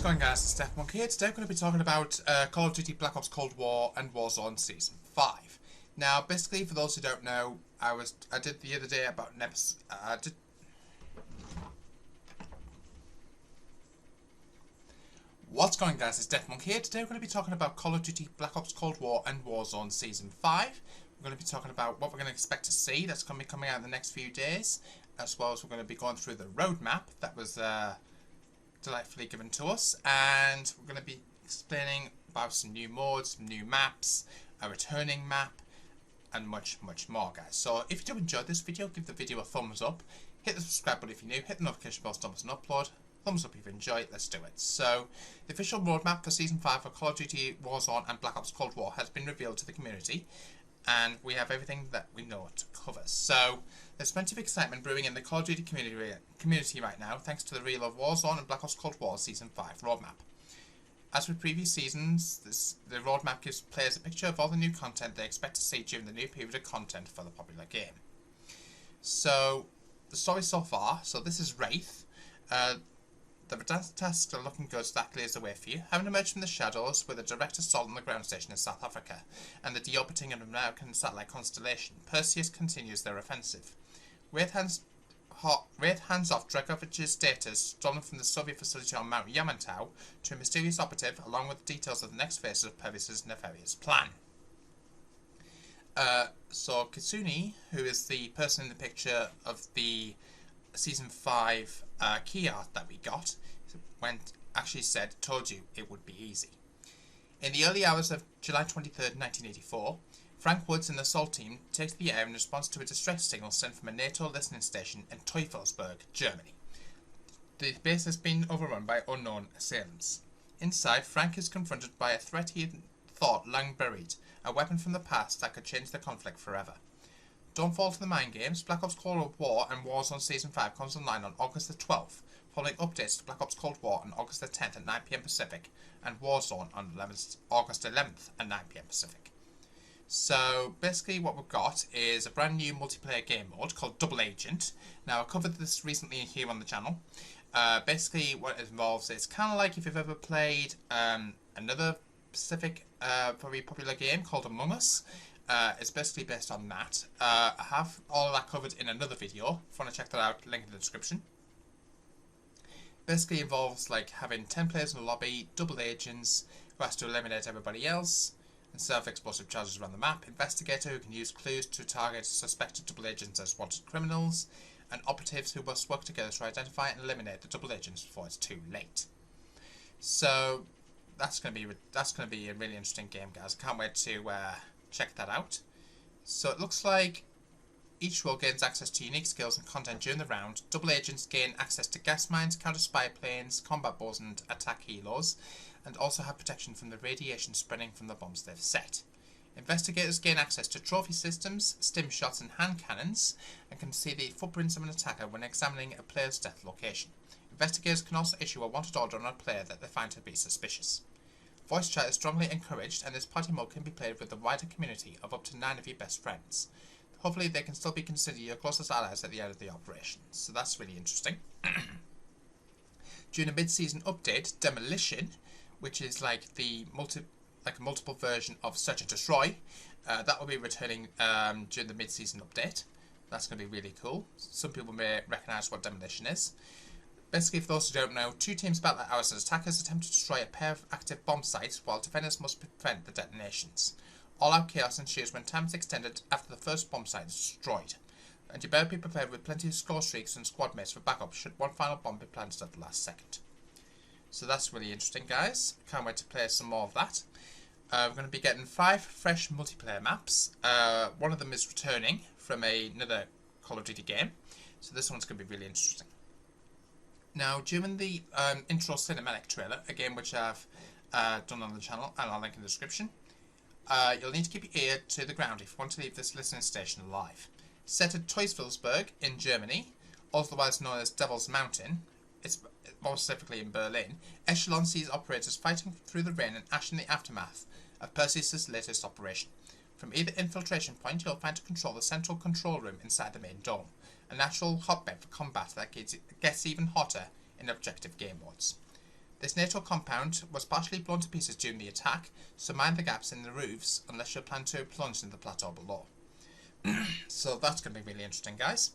going, guys? It's Bocw here. Today we're going to be talking about Call of Duty Black Ops Cold War and Warzone Season 5. Now, basically, for those who don't know, I did the other day about an episode... What's going, guys? It's Bocw here. Today we're going to be talking about Call of Duty Black Ops Cold War and Warzone Season 5. We're going to be talking about what we're going to expect to see that's going to be coming out in the next few days, as well as we're going to be going through the roadmap that was delightfully given to us, and we're going to be explaining about some new modes, some new maps, a returning map, and much more, guys. So if you do enjoy this video, give the video a thumbs up, hit the subscribe button if you're new, hit the notification bell so an upload, thumbs up if you enjoy it. Let's do it. So the official roadmap for Season 5 for Call of Duty Warzone and Black Ops Cold War has been revealed to the community, and we have everything that we know to cover. So there's plenty of excitement brewing in the Call of Duty community right now, thanks to the reveal of Warzone and Black Ops Cold War Season 5 roadmap. As with previous seasons, the roadmap gives players a picture of all the new content they expect to see during the new period of content for the popular game. So, the story so far, so this is Wraith. The Verdansk tasks are looking good, exactly as the way for you. Having emerged from the shadows with a direct assault on the ground station in South Africa and the deorbiting of an American satellite constellation, Perseus continues their offensive. Wraith hands off Dragovich's data stolen from the Soviet facility on Mount Yamantau to a mysterious operative, along with details of the next phases of Perseus' nefarious plan. So Kitsune, who is the person in the picture of the Season 5 key art that we got, told you it would be easy. In the early hours of July 23rd, 1984, Frank Woods and the Assault Team takes the air in response to a distress signal sent from a NATO listening station in Teufelsberg, Germany. The base has been overrun by unknown assailants. Inside, Frank is confronted by a threat he had thought long buried, a weapon from the past that could change the conflict forever. Don't fall to the mind games. Black Ops Cold War and Warzone Season 5 comes online on August the 12th, following updates to Black Ops Cold War on August the 10th at 9 PM Pacific, and Warzone on August 11th at 9 PM Pacific. So basically what we've got is a brand new multiplayer game mode called Double Agent. Now I covered this recently here on the channel. Basically what it involves is kind of like if you've ever played another specific very popular game called Among Us. It's basically based on that. I have all of that covered in another video. If you want to check that out, link in the description. Basically involves like having 10 players in a lobby, double agents who has to eliminate everybody else, and self-explosive charges around the map, investigator who can use clues to target suspected double agents as wanted criminals, and operatives who must work together to identify and eliminate the double agents before it's too late. So that's going to be a really interesting game, guys. I can't wait to check that out. So it looks like each role gains access to unique skills and content during the round. Double agents gain access to gas mines, counter spy planes, combat bows and attack helos, and also have protection from the radiation spreading from the bombs they've set. Investigators gain access to trophy systems, stim shots and hand cannons, and can see the footprints of an attacker when examining a player's death location. Investigators can also issue a wanted order on a player that they find to be suspicious. Voice chat is strongly encouraged, and this party mode can be played with the wider community of up to 9 of your best friends. Hopefully they can still be considered your closest allies at the end of the operation, so that's really interesting. During a mid-season update, Demolition, which is like a multiple version of Search and Destroy, that will be returning during the mid-season update. That's going to be really cool. Some people may recognise what Demolition is. Basically, for those who don't know, two teams battle at hours as attackers attempt to destroy a pair of active bomb sites while defenders must prevent the detonations. All-out chaos ensues when time is extended after the first bomb site is destroyed, and you better be prepared with plenty of score streaks and squad mates for backup should one final bomb be planted at the last second. So that's really interesting, guys. Can't wait to play some more of that. We're going to be getting 5 fresh multiplayer maps. One of them is returning from another Call of Duty game, so this one's going to be really interesting. Now, during the intro cinematic trailer, again which I've done on the channel and I'll link in the description, you'll need to keep your ear to the ground if you want to leave this listening station alive. Set at Teufelsberg in Germany, otherwise known as Devil's Mountain, it's more specifically in Berlin, Echelon sees operators fighting through the rain and ash in the aftermath of Perseus' latest operation. From either infiltration point, you'll find to control the central control room inside the main dome, a natural hotbed for combat that gets even hotter in objective game modes. This NATO compound was partially blown to pieces during the attack, so mind the gaps in the roofs unless you plan to plunge into the plateau below. So that's going to be really interesting, guys.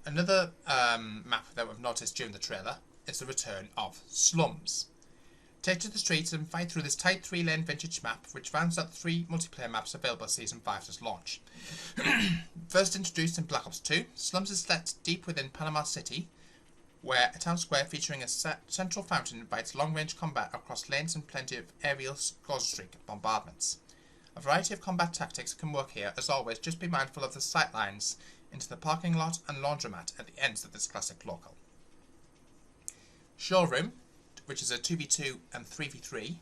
Another map that we've noticed during the trailer is the return of slums. Take to the streets and fight through this tight 3-lane vintage map, which rounds out the 3 multiplayer maps available at Season 5's launch. First introduced in Black Ops 2, Slums is set deep within Panama City, where a town square featuring a central fountain invites long-range combat across lanes and plenty of aerial streak bombardments. A variety of combat tactics can work here. As always, just be mindful of the sight lines into the parking lot and laundromat at the ends of this classic local. Showroom, which is a 2v2 and 3v3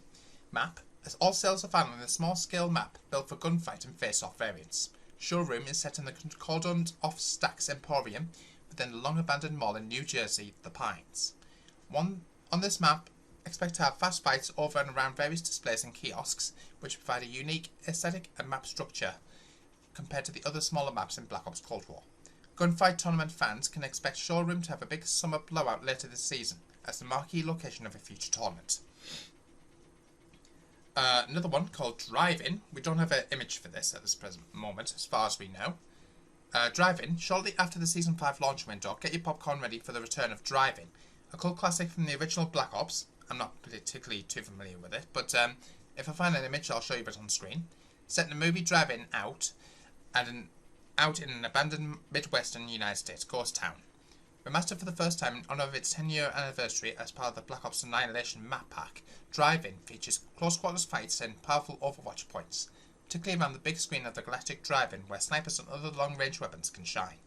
map, as all sales are found on a small-scale map built for gunfight and face-off variants. Showroom is set in the cordoned-off Stacks Emporium within the long-abandoned mall in New Jersey, The Pines. On this map, expect to have fast fights over and around various displays and kiosks, which provide a unique aesthetic and map structure compared to the other smaller maps in Black Ops Cold War. Gunfight tournament fans can expect Showroom to have a big summer blowout later this season, as the marquee location of a future tournament. Another one called Drive-In. We don't have an image for this at this present moment, as far as we know. Drive-In, shortly after the Season 5 launch window, get your popcorn ready for the return of Drive-In, a cult classic from the original Black Ops. I'm not particularly too familiar with it, but if I find an image, I'll show you it on screen. Set in a movie Drive-In out in an abandoned Midwestern United States ghost town. Remastered for the first time in honour of its 10-year anniversary as part of the Black Ops Annihilation map pack, Drive-In features close quarters fights and powerful Overwatch points, particularly around the big screen of the Galactic Drive-In where snipers and other long-range weapons can shine.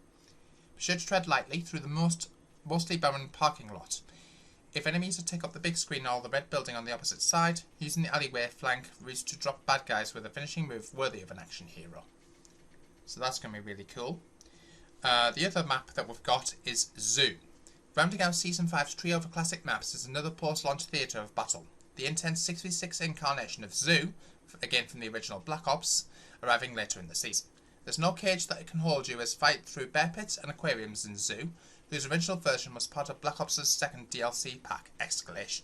Be sure to tread lightly through the mostly barren parking lot. If enemies take up the big screen or the red building on the opposite side, using the alleyway flank routes to drop bad guys with a finishing move worthy of an action hero. So that's going to be really cool. The other map that we've got is Zoo. Rounding out Season 5's trio of classic maps is another post-launch theatre of battle. The intense 6v6 incarnation of Zoo, again from the original Black Ops, arriving later in the season. There's no cage that it can hold you as fight through bear pits and aquariums in Zoo, whose original version was part of Black Ops' second DLC pack, Escalation.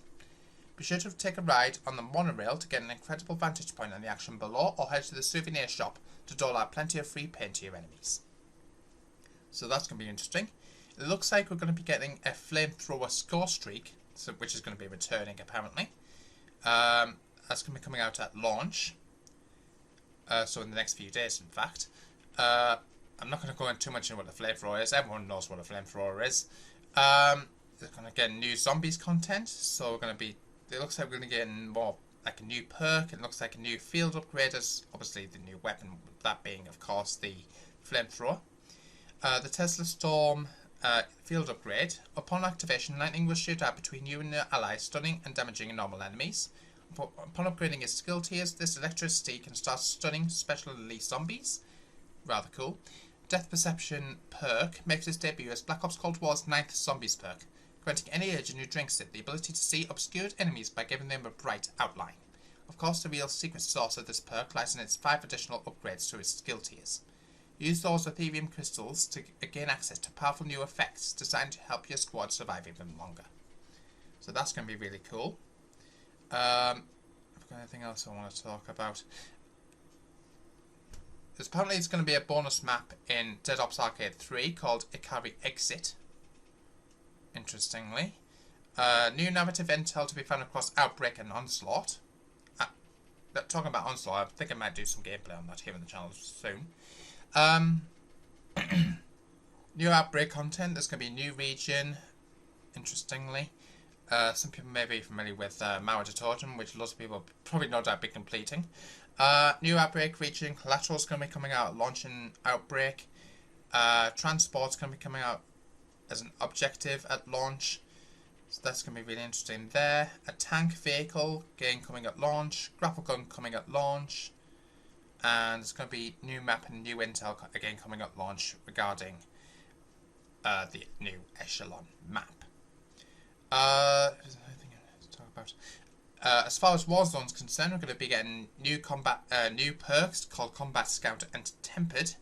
Be sure to take a ride on the monorail to get an incredible vantage point on the action below, or head to the souvenir shop to dole out plenty of free paint to your enemies. So that's going to be interesting. It looks like we're going to be getting a flamethrower score streak, which is going to be returning apparently. That's going to be coming out at launch. So in the next few days, in fact. I'm not going to go into too much into what the flamethrower is. Everyone knows what a flamethrower is. They're going to get new zombies content. So we're going to be. It looks like we're going to get more like a new perk. It looks like a new field upgraders. Obviously, the new weapon. That being, of course, the flamethrower. The Tesla Storm field upgrade. Upon activation, lightning will shoot out between you and your allies, stunning and damaging normal enemies. Upon upgrading its skill tiers, this electricity can start stunning special release zombies. Rather cool. Death Perception perk makes its debut as Black Ops Cold War's 9th Zombies perk, granting any agent who drinks it the ability to see obscured enemies by giving them a bright outline. Of course, the real secret source of this perk lies in its 5 additional upgrades to its skill tiers. Use those Ethereum crystals to gain access to powerful new effects designed to help your squad survive even longer. So that's going to be really cool. I've got anything else I want to talk about. Apparently it's going to be a bonus map in Dead Ops Arcade 3 called Ikari Exit. Interestingly. New narrative intel to be found across Outbreak and Onslaught. Talking about Onslaught, I think I might do some gameplay on that here on the channel soon. New Outbreak content. There's going to be a new region. Interestingly. Some people may be familiar with Mauer Detortion, which lots of people probably no doubt be completing. New Outbreak region. Collateral's going to be coming out, launching Outbreak. Transport's going to be coming out as an objective at launch. So that's going to be really interesting there. A tank vehicle, again, coming at launch. Grapple gun coming at launch. And there's going to be new map and new intel, again, coming at launch regarding the new Echelon map. There's anything to talk about. As far as Warzone's concerned, we're going to be getting new perks called Combat Scout and Tempered.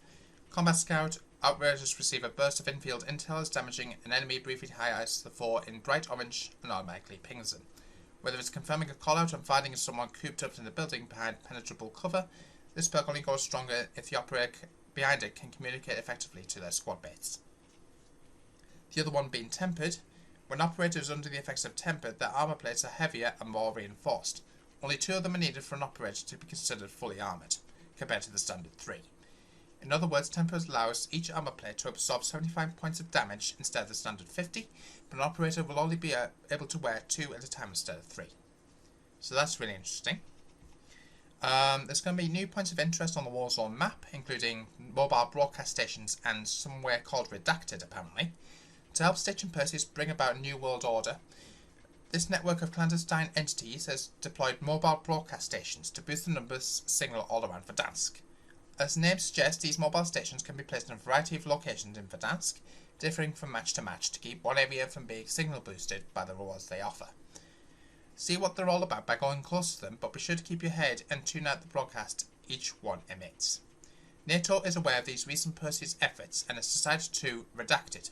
Combat Scout, Outriders receive a burst of infield intel as damaging an enemy briefly highlights the foe in bright orange and automatically pings them. Whether it's confirming a callout and finding someone cooped up in the building behind penetrable cover, this perk only goes stronger if the operator behind it can communicate effectively to their squad mates. The other one being Tempered. When operators are under the effects of Tempered, their armor plates are heavier and more reinforced. Only 2 of them are needed for an operator to be considered fully armoured, compared to the standard 3. In other words, Tempered allows each armor plate to absorb 75 points of damage instead of the standard 50, but an operator will only be able to wear 2 at a time instead of 3. So that's really interesting. There's going to be new points of interest on the Warzone map, including mobile broadcast stations and somewhere called Redacted, apparently. To help Stitch and Perseus bring about a new world order, this network of clandestine entities has deployed mobile broadcast stations to boost the numbers signal all around Verdansk. As the name suggests, these mobile stations can be placed in a variety of locations in Verdansk, differing from match to match to keep one area from being signal boosted by the rewards they offer. See what they're all about by going close to them, but be sure to keep your head and tune out the broadcast each one emits. NATO is aware of these recent Perseus efforts and has decided to redact it.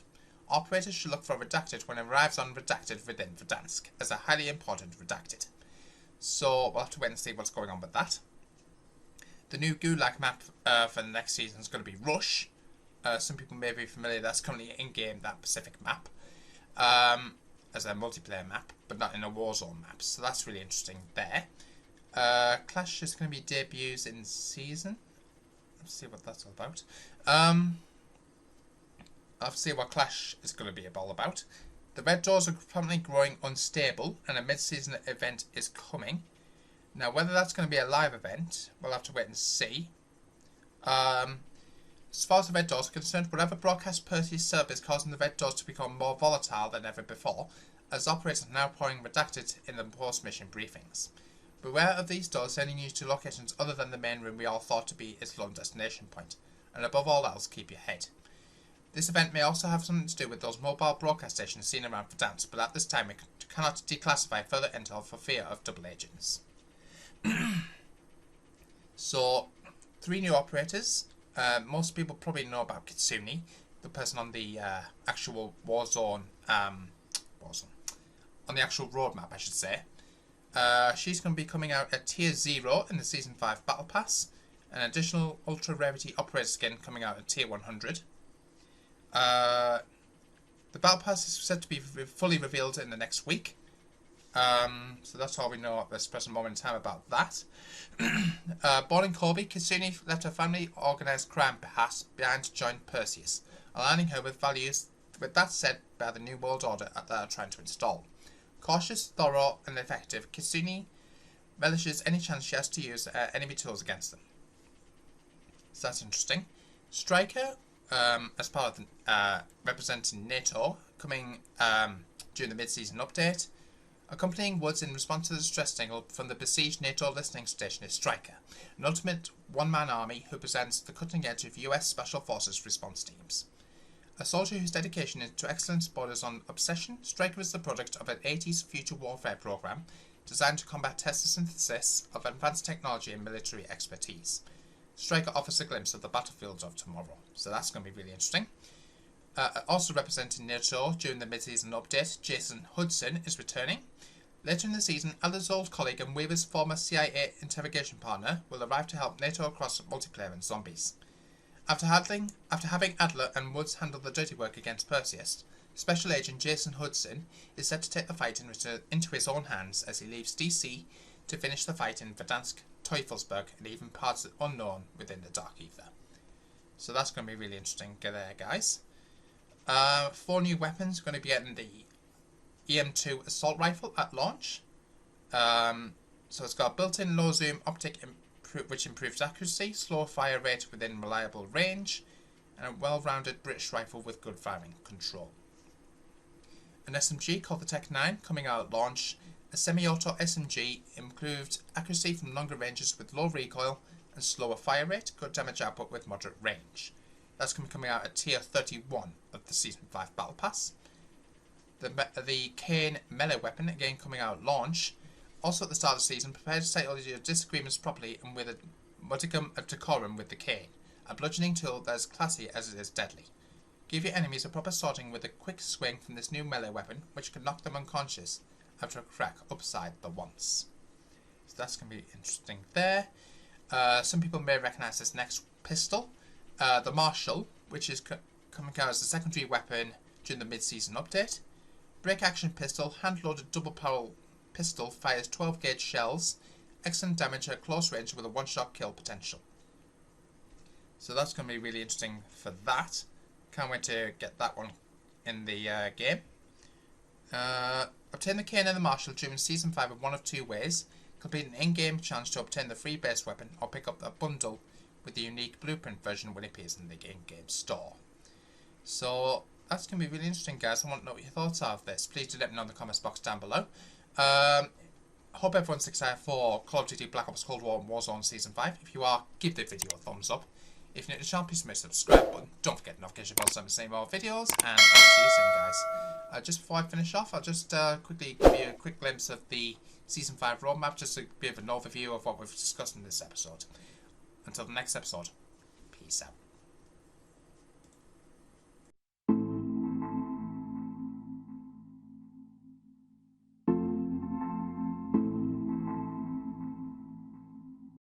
Operators should look for Redacted when it arrives on Redacted within Verdansk, as a highly important Redacted. So we'll have to wait and see what's going on with that. The new Gulag map for the next season is going to be Rush. Some people may be familiar, that's currently in-game, that Pacific map, as a multiplayer map, but not in a Warzone map, so that's really interesting there. Clash is going to be debuts in season. Let's see what that's all about. I'll see what Clash is going to be all about. The red doors are currently growing unstable, and a mid-season event is coming. Now, whether that's going to be a live event, we'll have to wait and see. As far as the red doors are concerned, whatever broadcast Perseus server is causing the red doors to become more volatile than ever before, as operators are now pouring Redacted in the post-mission briefings. Beware of these doors sending you to locations other than the main room we all thought to be its lone destination point, and above all else, keep your head. This event may also have something to do with those mobile broadcast stations seen around Verdansk, but at this time we cannot declassify further intel for fear of double agents. So, 3 new operators. Most people probably know about Kitsune, the person on the actual Warzone, on the actual roadmap, I should say. She's going to be coming out at Tier 0 in the Season 5 Battle Pass. An additional Ultra Rarity Operator skin coming out at Tier 100. The Battle Pass is said to be fully revealed in the next week. So that's all we know at this present moment in time about that. Born in Kobe, Kitsune left her family organised crime behind to join Perseus, aligning her with values with that set by the New World Order that they are trying to install. Cautious, thorough and effective, Kitsune relishes any chance she has to use enemy tools against them. So that's interesting. Striker, as part of representing NATO, coming during the mid-season update. Accompanying Woods in response to the distress signal from the besieged NATO listening station is Striker, an ultimate one-man army who presents the cutting edge of US Special Forces response teams. A soldier whose dedication to excellence borders on obsession, Striker is the product of an 80s future warfare program designed to combat test the synthesis of advanced technology and military expertise. Striker offers a glimpse of the battlefields of tomorrow, so that's going to be really interesting. Also representing NATO during the mid-season update, Jason Hudson is returning. Later in the season, Adler's old colleague and Weaver's former CIA interrogation partner will arrive to help NATO across multiplayer and zombies. After having Adler and Woods handle the dirty work against Perseus, Special Agent Jason Hudson is set to take the fight into his own hands as he leaves DC to finish the fight in Verdansk, Teufelsberg, and even parts unknown within the Dark Ether. So that's going to be really interesting there, guys. 4 new weapons. Going to be getting the EM2 assault rifle at launch. So it's got a built-in low zoom optic which improves accuracy, slower fire rate within reliable range, and a well-rounded British rifle with good firing control. An SMG called the Tech 9 coming out at launch. A semi-auto SMG improved accuracy from longer ranges with low recoil and slower fire rate, good damage output with moderate range. That's going to be coming out at Tier 31 of the Season 5 Battle Pass. The Kane melee weapon, again coming out at launch. Also at the start of the season, prepare to settle your disagreements properly and with a modicum of decorum with the Kane, a bludgeoning tool that is classy as it is deadly. Give your enemies a proper sorting with a quick swing from this new melee weapon, which can knock them unconscious, have to crack upside the once. So that's going to be interesting there. Some people may recognise this next pistol, the Marshall, which is coming out as a secondary weapon during the mid-season update. Break action pistol, hand-loaded double barrel pistol, fires 12 gauge shells, excellent damage at close range with a one-shot kill potential. So that's going to be really interesting for that. Can't wait to get that one in the game. Obtain the K&N and the Marshall during Season 5 in one of two ways. Complete an in-game challenge to obtain the free base weapon, or pick up a bundle with the unique blueprint version when it appears in the in-game store. So that's going to be really interesting, guys. I want to know what your thoughts are of this. Please do let me know in the comments box down below. Hope everyone's excited for Call of Duty Black Ops Cold War and Warzone Season 5. If you are, give the video a thumbs up. If you're new to the channel, please smash the subscribe button. Don't forget the notification bell so I'm seeing more videos. And I'll see you soon, guys. Just before I finish off, I'll just quickly give you a quick glimpse of the Season 5 roadmap, just a bit of an overview of what we've discussed in this episode. Until the next episode, peace out.